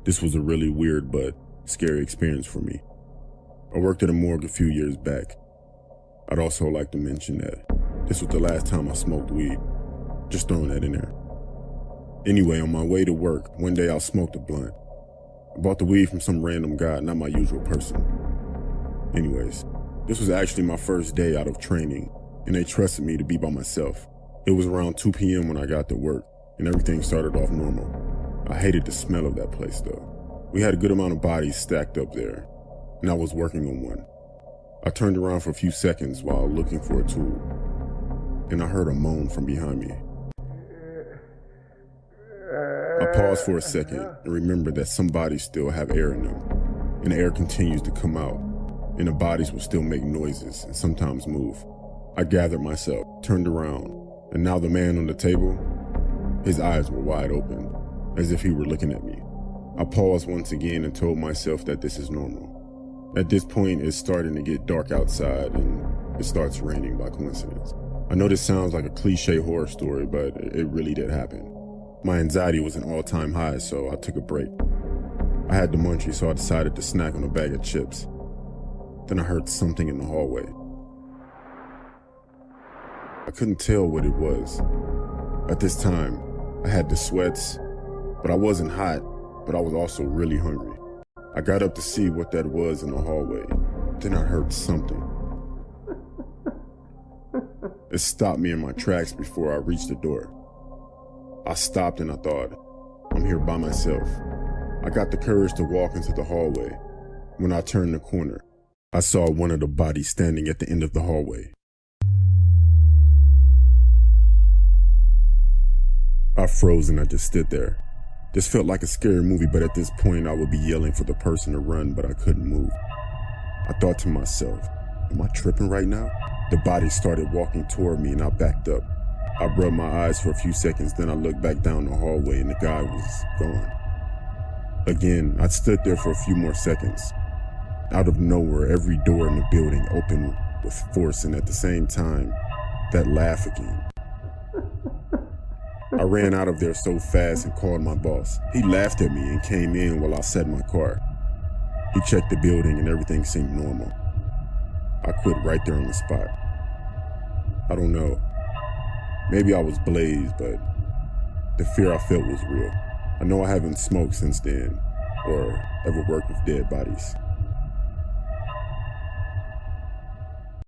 This was a really weird but scary experience for me. I worked at a morgue a few years back. I'd also like to mention that this was the last time I smoked weed. Just throwing that in there. Anyway, on my way to work, one day I smoked a blunt. I bought the weed from some random guy, not my usual person. Anyways, this was actually my first day out of training, and they trusted me to be by myself. It was around 2 p.m. when I got to work, and everything started off normal. I hated the smell of that place though. We had a good amount of bodies stacked up there, and I was working on one. I turned around for a few seconds while looking for a tool, and I heard a moan from behind me. I paused for a second and remembered that some bodies still have air in them, and the air continues to come out, and the bodies will still make noises and sometimes move. I gathered myself, turned around, and now the man on the table, his eyes were wide open, as if he were looking at me. I paused once again and told myself that this is normal. At this point, it's starting to get dark outside, and it starts raining by coincidence. I know this sounds like a cliche horror story, but it really did happen. My anxiety was an all-time high, so I took a break. I had the munchies, so I decided to snack on a bag of chips. Then I heard something in the hallway. I couldn't tell what it was. At this time, I had the sweats, but I wasn't hot, but I was also really hungry. I got up to see what that was in the hallway. Then I heard something. It stopped me in my tracks before I reached the door. I stopped and I thought, I'm here by myself. I got the courage to walk into the hallway. When I turned the corner, I saw one of the bodies standing at the end of the hallway. I froze and I just stood there. This felt like a scary movie, but at this point I would be yelling for the person to run, but I couldn't move. I thought to myself, am I tripping right now? The body started walking toward me and I backed up. I rubbed my eyes for a few seconds, then I looked back down the hallway and the guy was gone. Again, I stood there for a few more seconds. Out of nowhere, every door in the building opened with force, and at the same time, that laugh again. I ran out of there so fast and called my boss. He laughed at me and came in while I sat in my car. He checked the building and everything seemed normal. I quit right there on the spot. I don't know. Maybe I was blazed, but the fear I felt was real. I know I haven't smoked since then, or ever worked with dead bodies.